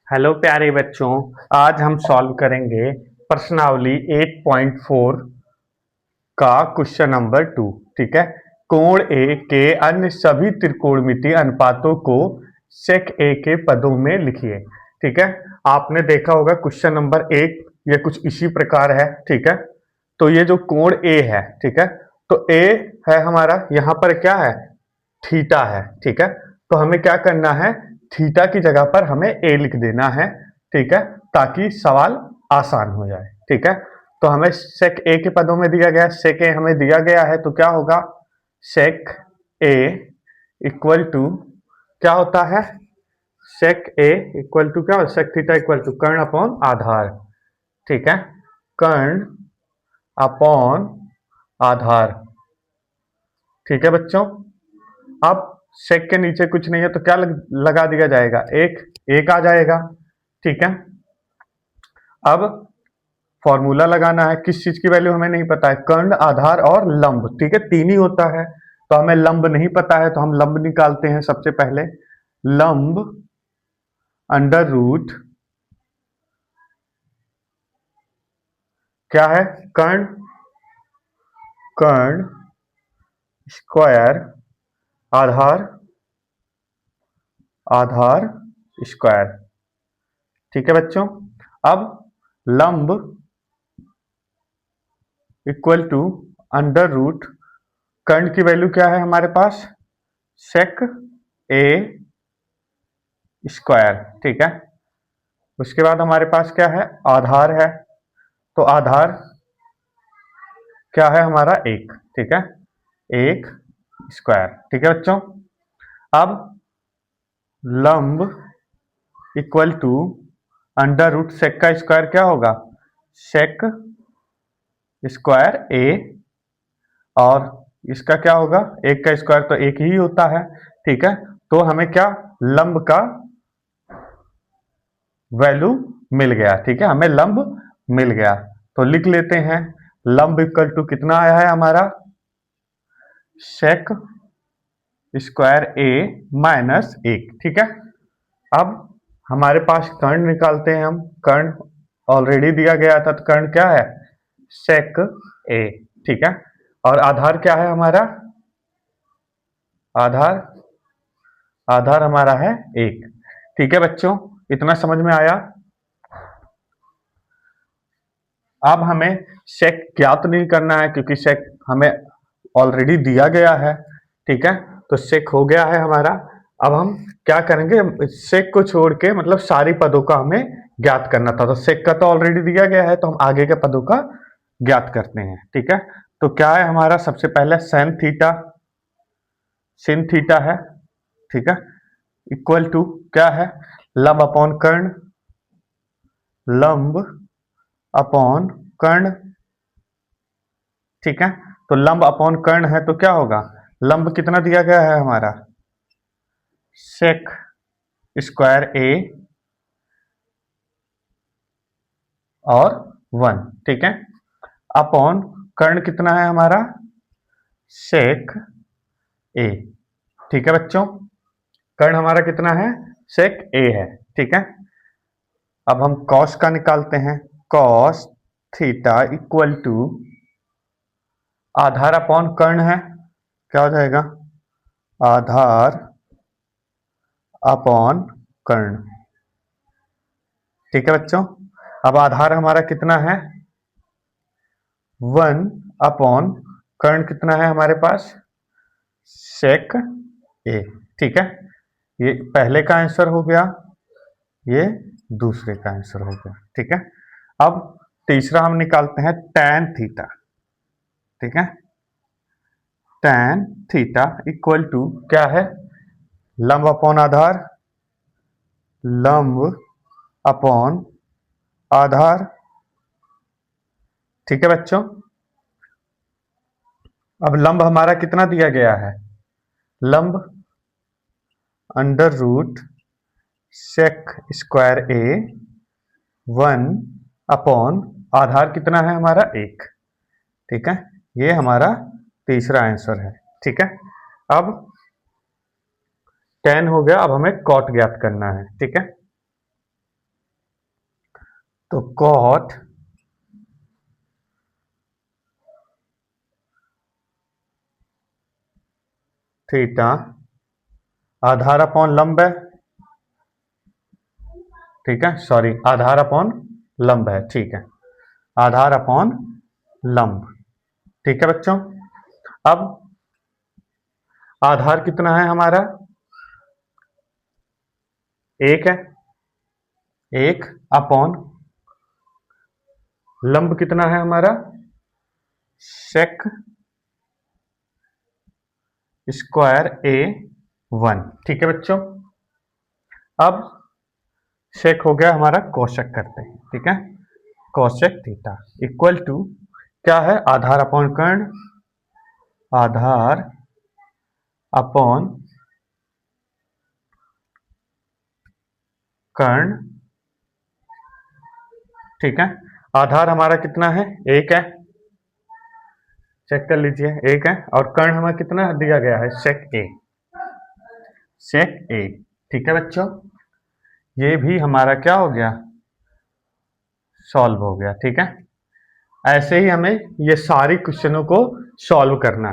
Hello प्यारे बच्चों। आज हम सॉल्व करेंगे प्रश्नावली 8.4 का क्वेश्चन नंबर 2। ठीक है। कोण ए के अन्य सभी त्रिकोणमितीय अनुपातों को सेक ए के पदों में लिखिए। ठीक है। आपने देखा होगा क्वेश्चन नंबर 1 ये कुछ इसी प्रकार है। ठीक है। तो ये जो कोण ए है, ठीक है, तो ए है हमारा, यहाँ पर क्या है, थीटा है। ठीक है। तो हमें क्या करना है, थीटा की जगह पर हमें ए लिख देना है। ठीक है। ताकि सवाल आसान हो जाए। ठीक है। तो हमें सेक ए के पदों में दिया गया, सेक ए हमें दिया गया है, तो क्या होगा, सेक ए इक्वल टू क्या होता है, सेक ए इक्वल टू क्या, सेक थीटा इक्वल टू कर्ण अपॉन आधार। ठीक है। कर्ण अपॉन आधार। ठीक है बच्चों। अब सेक के नीचे कुछ नहीं है तो क्या लगा दिया जाएगा, एक आ जाएगा। ठीक है। अब फॉर्मूला लगाना है, किस चीज की वैल्यू हमें नहीं पता है, कर्ण आधार और लंब। ठीक है, तीन ही होता है, तो हमें लंब नहीं पता है, तो हम लंब निकालते हैं सबसे पहले। लंब अंडर रूट क्या है, कर्ण, कर्ण स्क्वायर आधार, आधार स्क्वायर। ठीक है बच्चों। अब लंब इक्वल टू अंडर रूट, कर्ण की वैल्यू क्या है हमारे पास, सेक ए स्क्वायर। ठीक है। उसके बाद हमारे पास क्या है, आधार है, तो आधार क्या है हमारा, एक। ठीक है, एक स्क्वायर। ठीक है बच्चों। अब लंब equal to under root sec का स्क्वायर क्या होगा, सेक स्क्वायर ए, और इसका क्या होगा, एक का स्क्वायर तो एक ही होता है। ठीक है। तो हमें क्या, लंब का वैल्यू मिल गया। ठीक है, हमें लंब मिल गया, तो लिख लेते हैं लंब इक्वल टू कितना आया है हमारा, सेक स्क्वायर ए माइनस एक। ठीक है। अब हमारे पास कर्ण निकालते हैं हम, कर्ण ऑलरेडी दिया गया था, तो कर्ण क्या है, सेक ए। ठीक है। और आधार क्या है हमारा, आधार, आधार हमारा है एक। ठीक है बच्चों, इतना समझ में आया। अब हमें सेक ज्ञात नहीं करना है, क्योंकि सेक हमें ऑलरेडी दिया गया है। ठीक है। तो सेक हो गया है हमारा। अब हम क्या करेंगे, सेक को छोड़ के मतलब सारी पदों का हमें ज्ञात करना था, तो सेक का तो ऑलरेडी दिया गया है, तो हम आगे के पदों का ज्ञात करते हैं। ठीक है। तो क्या है हमारा, सबसे पहले सेन थीटा, सिन थीटा है। ठीक है। इक्वल टू क्या है, लंब अपॉन कर्ण, लंब अपॉन कर्ण। ठीक है। तो लंब अपॉन कर्ण है, तो क्या होगा, लंब कितना दिया गया है हमारा, सेक स्क्वायर ए और वन। ठीक है। अपॉन कर्ण कितना है हमारा, सेक ए। ठीक है बच्चों, कर्ण हमारा कितना है, सेक ए है। ठीक है। अब हम कॉस का निकालते हैं, कॉस थीटा इक्वल टू आधार अपॉन कर्ण है, क्या हो जाएगा, आधार अपॉन कर्ण। ठीक है बच्चों। अब आधार हमारा कितना है, वन अपॉन कर्ण कितना है हमारे पास, सेक ए। ठीक है। ये पहले का आंसर हो गया, ये दूसरे का आंसर हो गया। ठीक है। अब तीसरा हम निकालते हैं टैन थीटा। ठीक है। टैन थीटा इक्वल टू क्या है, लंब अपॉन आधार, लंब अपॉन आधार। ठीक है बच्चों। अब लंब हमारा कितना दिया गया है, लंब अंडर रूट सेक स्क्वायर ए वन अपॉन आधार कितना है हमारा, एक। ठीक है। ये हमारा तीसरा आंसर है। ठीक है। अब टेन हो गया, अब हमें कॉट ज्ञात करना है। ठीक है। तो कॉट थीटा आधार अपॉन लंब है, ठीक है, सॉरी आधार अपॉन लंब है, ठीक है, आधार अपॉन लंब, ठीक है बच्चों। अब आधार कितना है हमारा, एक है, एक अपॉन लंब कितना है हमारा, सेक स्क्वायर ए 1, ठीक है बच्चों। अब सेक हो गया हमारा, कोशेक करते हैं, ठीक है, कोशेक थीटा इक्वल टू क्या है, आधार अपॉन कर्ण, आधार अपॉन कर्ण, ठीक है। आधार हमारा कितना है, एक है, चेक कर लीजिए, एक है, और कर्ण हमें कितना दिया गया है, सेक ए, सेक ए, ठीक है बच्चों। ये भी हमारा क्या हो गया, सॉल्व हो गया, ठीक है। ऐसे ही हमें ये सारी क्वेश्चनों को सॉल्व करना है।